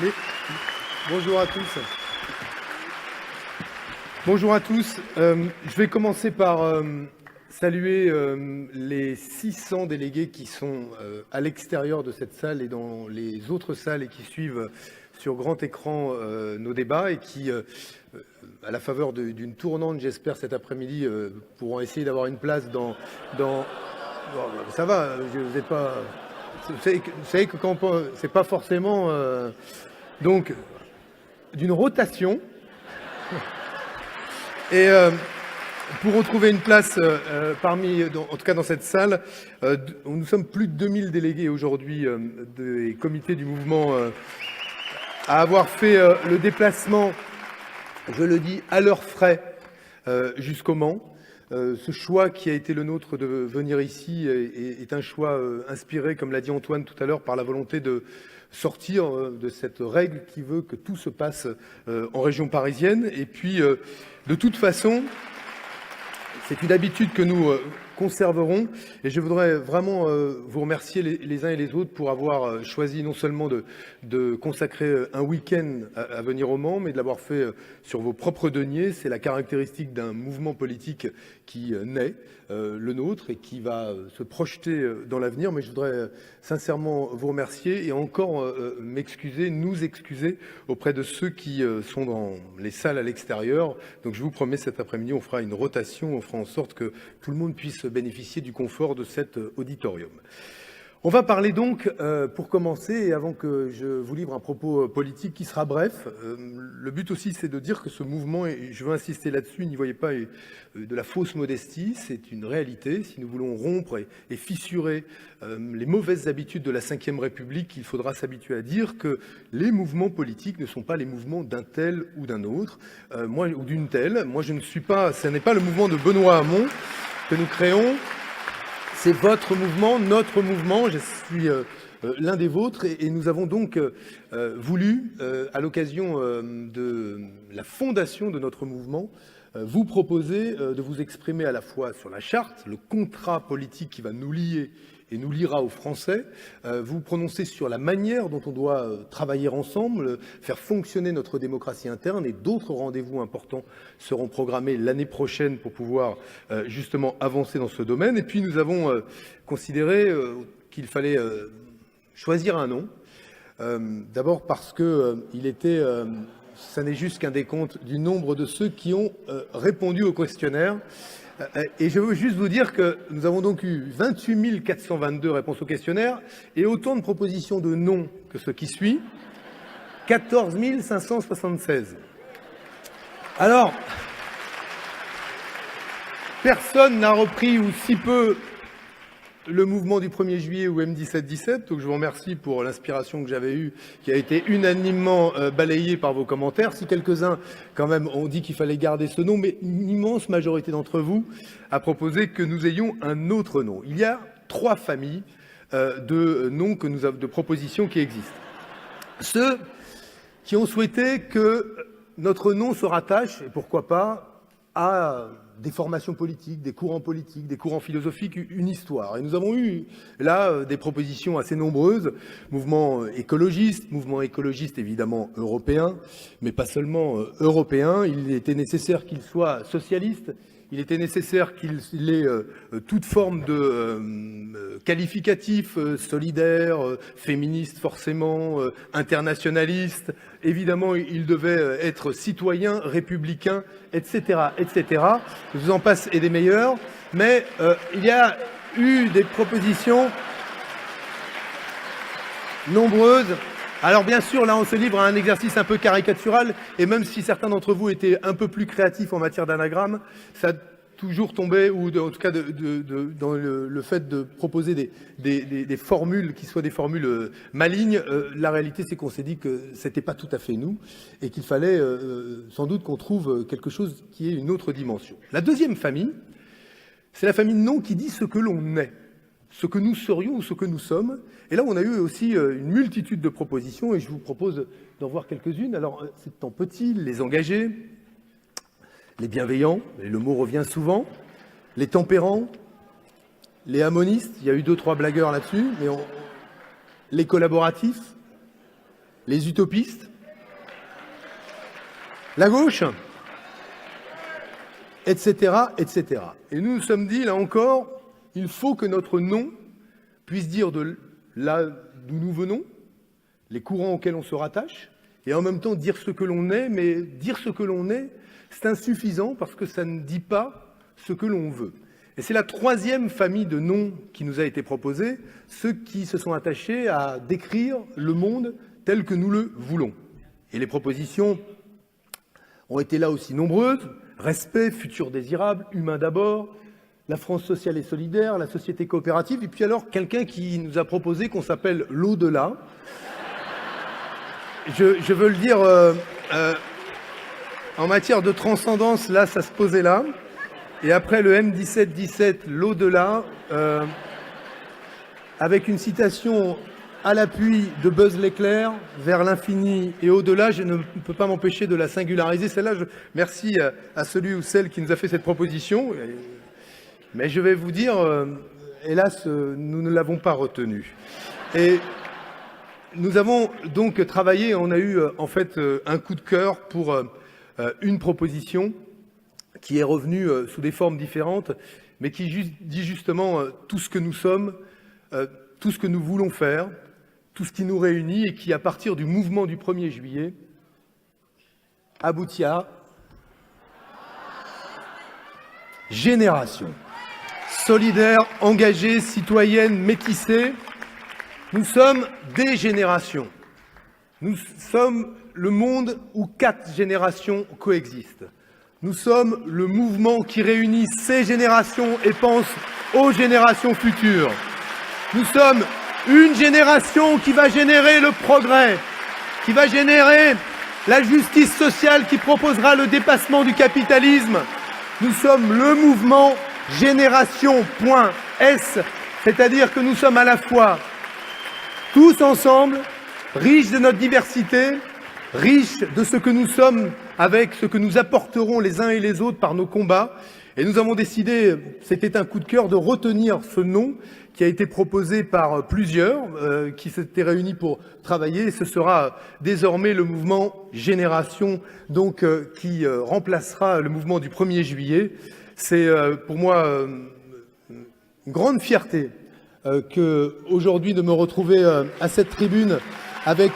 Mais, bonjour à tous. Bonjour à tous. Je vais commencer par saluer les 600 délégués qui sont à l'extérieur de cette salle et dans les autres salles et qui suivent sur grand écran nos débats et qui, à la faveur d'une tournante, j'espère, cet après-midi, pourront essayer d'avoir une place dans... Ça va, vous n'êtes pas... Vous savez que quand c'est pas forcément... donc, d'une rotation... Et pour retrouver une place parmi, en tout cas dans cette salle, nous sommes plus de 2000 délégués aujourd'hui des comités du mouvement à avoir fait le déplacement, je le dis, à leurs frais jusqu'au Mans. Ce choix qui a été le nôtre de venir ici est un choix inspiré, comme l'a dit Antoine tout à l'heure, par la volonté de sortir de cette règle qui veut que tout se passe en région parisienne. Et puis, de toute façon, c'est une habitude que nous conserverons. Et je voudrais vraiment vous remercier les uns et les autres pour avoir choisi non seulement de consacrer un week-end à venir au Mans, mais de l'avoir fait sur vos propres deniers. C'est la caractéristique d'un mouvement politique qui naît, le nôtre, et qui va se projeter dans l'avenir. Mais je voudrais sincèrement vous remercier et encore m'excuser, nous excuser auprès de ceux qui sont dans les salles à l'extérieur. Donc je vous promets, cet après-midi, on fera une rotation, on fera en sorte que tout le monde puisse bénéficier du confort de cet auditorium. On va parler donc, pour commencer, et avant que je vous livre un propos politique qui sera bref, le but aussi c'est de dire que ce mouvement, et je veux insister là-dessus, n'y voyez pas de la fausse modestie, c'est une réalité. Si nous voulons rompre et fissurer les mauvaises habitudes de la Ve République, il faudra s'habituer à dire que les mouvements politiques ne sont pas les mouvements d'un tel ou d'un autre, ou d'une telle. Moi je ne suis pas, ce n'est pas le mouvement de Benoît Hamon que nous créons. C'est votre mouvement, notre mouvement, je suis l'un des vôtres et nous avons donc voulu, à l'occasion de la fondation de notre mouvement, vous proposer de vous exprimer à la fois sur la charte, le contrat politique qui va nous lier et nous liera aux Français, vous prononcer sur la manière dont on doit travailler ensemble, faire fonctionner notre démocratie interne, et d'autres rendez-vous importants seront programmés l'année prochaine pour pouvoir justement avancer dans ce domaine. Et puis nous avons considéré qu'il fallait choisir un nom, d'abord parce que ça n'est juste qu'un décompte du nombre de ceux qui ont répondu au questionnaire. Et je veux juste vous dire que nous avons donc eu 28 422 réponses au questionnaire et autant de propositions de noms que ce qui suit, 14 576. Alors, personne n'a repris, ou si peu, le mouvement du 1er juillet ou M17-17, donc je vous remercie pour l'inspiration que j'avais eue, qui a été unanimement balayée par vos commentaires. Si quelques-uns, quand même, ont dit qu'il fallait garder ce nom, mais une immense majorité d'entre vous a proposé que nous ayons un autre nom. Il y a 3 familles de noms de propositions qui existent. Ceux qui ont souhaité que notre nom se rattache, et pourquoi pas, à des formations politiques, des courants philosophiques, une histoire. Et nous avons eu là des propositions assez nombreuses, mouvement écologiste évidemment européen, mais pas seulement européen. Il était nécessaire qu'il soit socialiste, il était nécessaire qu'il ait toute forme de qualificatif, solidaire, féministe forcément, internationaliste. Évidemment, il devait être citoyen, républicain, etc., etc. Je vous en passe et des meilleurs. Mais il y a eu des propositions nombreuses. Alors bien sûr, là, on se livre à un exercice un peu caricatural, et même si certains d'entre vous étaient un peu plus créatifs en matière d'anagramme, ça a toujours tombé, ou en tout cas dans le fait de proposer des formules qui soient des formules malignes. La réalité, c'est qu'on s'est dit que c'était pas tout à fait nous, et qu'il fallait sans doute qu'on trouve quelque chose qui ait une autre dimension. La deuxième famille, c'est la famille de noms qui dit ce que l'on est, ce que nous serions ou ce que nous sommes. Et là, on a eu aussi une multitude de propositions, et je vous propose d'en voir quelques-unes. Alors, c'est en petit: les engagés, les bienveillants, et le mot revient souvent, les tempérants, les harmonistes, il y a eu 2-3 blagueurs là-dessus, mais les collaboratifs, les utopistes, la gauche, etc., etc. Et nous nous sommes dit, là encore, il faut que notre nom puisse dire de là d'où nous venons, les courants auxquels on se rattache, et en même temps dire ce que l'on est, mais dire ce que l'on est, c'est insuffisant parce que ça ne dit pas ce que l'on veut. Et c'est la troisième famille de noms qui nous a été proposée, ceux qui se sont attachés à décrire le monde tel que nous le voulons. Et les propositions ont été là aussi nombreuses: respect, futur désirable, humain d'abord, la France sociale et solidaire, la société coopérative, et puis alors quelqu'un qui nous a proposé qu'on s'appelle l'au-delà. Je veux le dire, en matière de transcendance, là, ça se posait là. Et après le M17-17, l'au-delà, avec une citation à l'appui de Buzz l'éclair, vers l'infini et au-delà, je ne peux pas m'empêcher de la singulariser. Celle-là, merci à celui ou celle qui nous a fait cette proposition. Mais je vais vous dire, hélas, nous ne l'avons pas retenue. Et nous avons donc travaillé, on a eu en fait un coup de cœur pour une proposition qui est revenue sous des formes différentes, mais qui dit justement tout ce que nous sommes, tout ce que nous voulons faire, tout ce qui nous réunit, et qui, à partir du mouvement du 1er juillet, aboutit à génération. Solidaire, engagée, citoyenne, métissée. Nous sommes des générations. Nous sommes le monde où 4 générations coexistent. Nous sommes le mouvement qui réunit ces générations et pense aux générations futures. Nous sommes une génération qui va générer le progrès, qui va générer la justice sociale, qui proposera le dépassement du capitalisme. Nous sommes le mouvement Génération.S, c'est-à-dire que nous sommes à la fois tous ensemble, riches de notre diversité, riches de ce que nous sommes avec ce que nous apporterons les uns et les autres par nos combats. Et nous avons décidé, c'était un coup de cœur, de retenir ce nom qui a été proposé par plusieurs, qui s'étaient réunis pour travailler. Et ce sera désormais le mouvement Génération, donc qui remplacera le mouvement du 1er juillet. C'est pour moi une grande fierté qu'aujourd'hui de me retrouver à cette tribune avec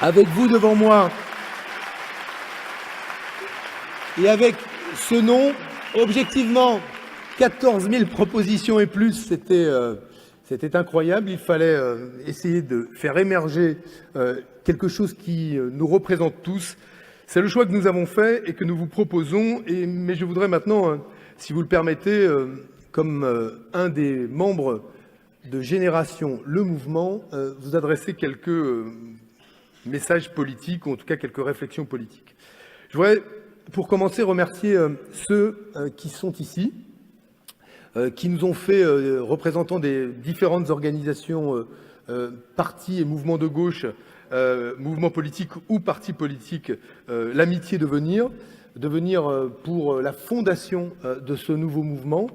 vous devant moi et avec ce nom. Objectivement, 14 000 propositions et plus, c'était incroyable. Il fallait essayer de faire émerger quelque chose qui nous représente tous. C'est le choix que nous avons fait et que nous vous proposons. Mais je voudrais maintenant, si vous le permettez, comme un des membres de Génération Le Mouvement, vous adresser quelques messages politiques, ou en tout cas quelques réflexions politiques. Je voudrais, pour commencer, remercier ceux qui sont ici, qui nous ont fait, représentants des différentes organisations, partis et mouvements de gauche, mouvements politiques ou partis politiques, l'amitié de venir pour la fondation de ce nouveau mouvement.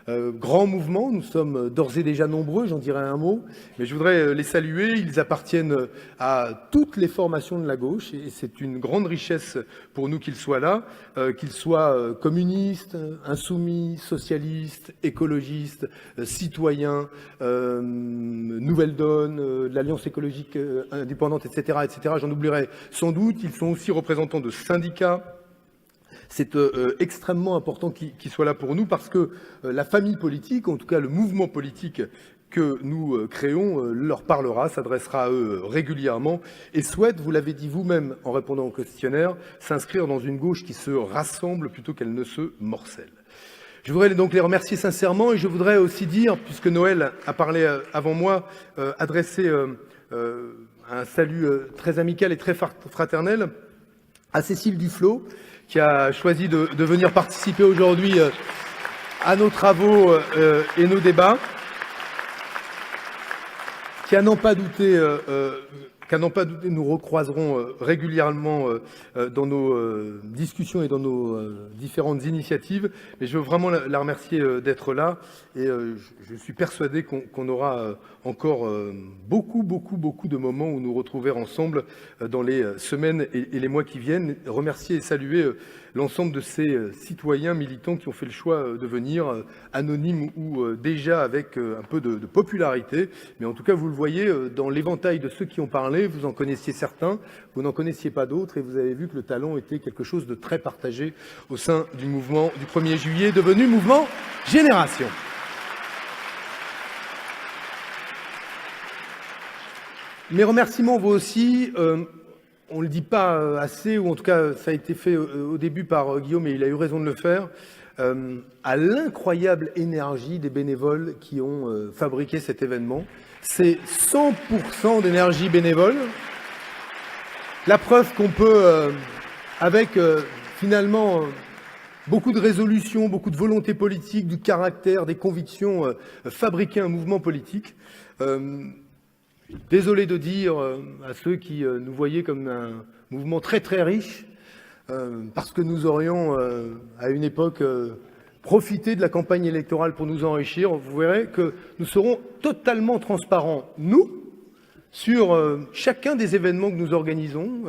Grand mouvement, nous sommes d'ores et déjà nombreux, j'en dirai un mot, mais je voudrais les saluer. Ils appartiennent à toutes les formations de la gauche et c'est une grande richesse pour nous qu'ils soient là, qu'ils soient communistes, insoumis, socialistes, écologistes, citoyens, Nouvelle Donne, l'Alliance écologique indépendante, etc., etc. J'en oublierai sans doute. Ils sont aussi représentants de syndicats. C'est extrêmement important qu'ils soient là pour nous parce que la famille politique, en tout cas le mouvement politique que nous créons, leur parlera, s'adressera à eux régulièrement et souhaite, vous l'avez dit vous-même en répondant au questionnaire, s'inscrire dans une gauche qui se rassemble plutôt qu'elle ne se morcelle. Je voudrais donc les remercier sincèrement et je voudrais aussi dire, puisque Noël a parlé avant moi, adresser un salut très amical et très fraternel à Cécile Duflot, qui a choisi de venir participer aujourd'hui à nos travaux et nos débats, qui, à n'en pas douter, qu'à n'en pas douter, nous recroiserons régulièrement dans nos discussions et dans nos différentes initiatives. Mais je veux vraiment la remercier d'être là. Et je suis persuadé qu'on aura encore beaucoup de moments où nous retrouver ensemble dans les semaines et les mois qui viennent. Remercier et saluer l'ensemble de ces citoyens militants qui ont fait le choix de venir, anonymes ou déjà avec un peu de popularité. Mais en tout cas, vous le voyez, dans l'éventail de ceux qui ont parlé, vous en connaissiez certains, vous n'en connaissiez pas d'autres, et vous avez vu que le talent était quelque chose de très partagé au sein du mouvement du 1er juillet, devenu mouvement Génération. Mes remerciements vont aussi, on ne le dit pas assez, ou en tout cas ça a été fait au début par Guillaume et il a eu raison de le faire, à l'incroyable énergie des bénévoles qui ont fabriqué cet événement. C'est 100% d'énergie bénévole. La preuve qu'on peut, avec finalement beaucoup de résolutions, beaucoup de volonté politique, du caractère, des convictions, fabriquer un mouvement politique. Désolé de dire à ceux qui nous voyaient comme un mouvement très riche, parce que nous aurions à une époque profité de la campagne électorale pour nous enrichir. Vous verrez que nous serons totalement transparents, nous, sur chacun des événements que nous organisons,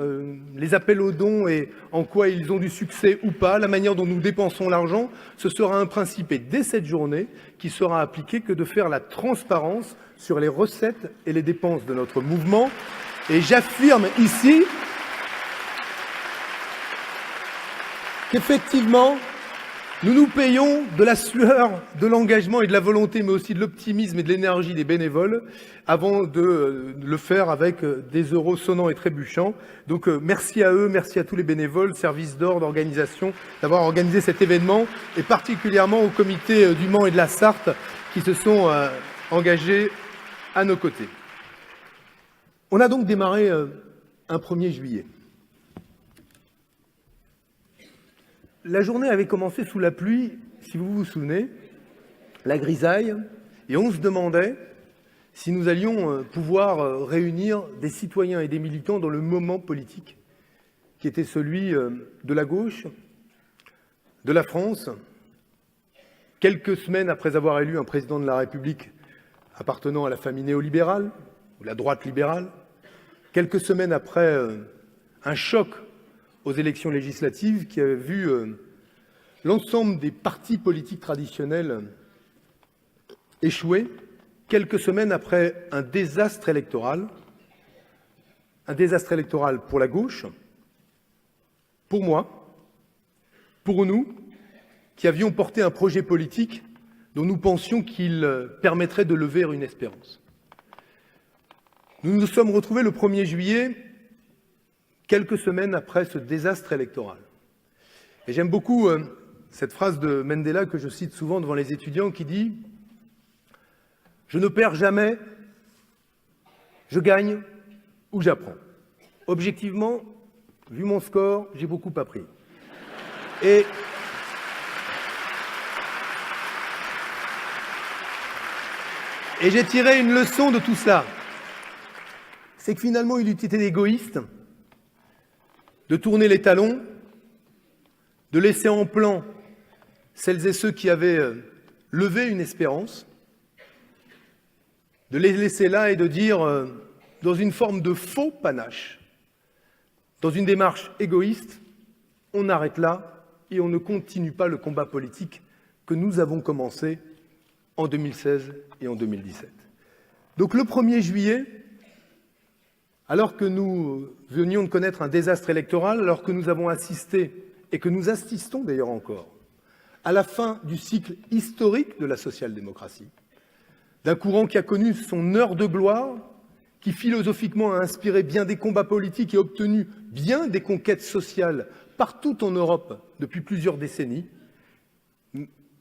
les appels aux dons et en quoi ils ont du succès ou pas, la manière dont nous dépensons l'argent. Ce sera un principe, et dès cette journée, qui sera appliqué, que de faire la transparence sur les recettes et les dépenses de notre mouvement. Et j'affirme ici qu'effectivement, nous payons de la sueur, de l'engagement et de la volonté, mais aussi de l'optimisme et de l'énergie des bénévoles, avant de le faire avec des euros sonnants et trébuchants. Donc merci à eux, merci à tous les bénévoles, services d'ordre, organisations, d'avoir organisé cet événement, et particulièrement au comité du Mans et de la Sarthe, qui se sont engagés à nos côtés. On a donc démarré un 1er juillet. La journée avait commencé sous la pluie, si vous vous souvenez, la grisaille, et on se demandait si nous allions pouvoir réunir des citoyens et des militants dans le moment politique qui était celui de la gauche, de la France, quelques semaines après avoir élu un président de la République appartenant à la famille néolibérale, ou la droite libérale, quelques semaines après un choc aux élections législatives qui avait vu l'ensemble des partis politiques traditionnels échouer, quelques semaines après un désastre électoral pour la gauche, pour moi, pour nous, qui avions porté un projet politique dont nous pensions qu'il permettrait de lever une espérance. Nous nous sommes retrouvés le 1er juillet, quelques semaines après ce désastre électoral. Et j'aime beaucoup cette phrase de Mandela que je cite souvent devant les étudiants qui dit « Je ne perds jamais, je gagne ou j'apprends. Objectivement, vu mon score, j'ai beaucoup appris. » Et j'ai tiré une leçon de tout cela. C'est que finalement, il eût été égoïste de tourner les talons, de laisser en plan celles et ceux qui avaient levé une espérance, de les laisser là et de dire, dans une forme de faux panache, dans une démarche égoïste, on arrête là et on ne continue pas le combat politique que nous avons commencé en 2016 et en 2017. Donc le 1er juillet, alors que nous venions de connaître un désastre électoral, alors que nous avons assisté, et que nous assistons d'ailleurs encore, à la fin du cycle historique de la social-démocratie, d'un courant qui a connu son heure de gloire, qui philosophiquement a inspiré bien des combats politiques et obtenu bien des conquêtes sociales partout en Europe depuis plusieurs décennies,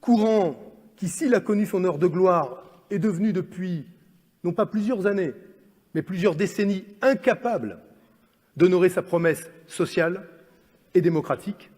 courant qui, s'il a connu son heure de gloire, est devenu depuis, non pas plusieurs années, mais plusieurs décennies, incapable d'honorer sa promesse sociale et démocratique.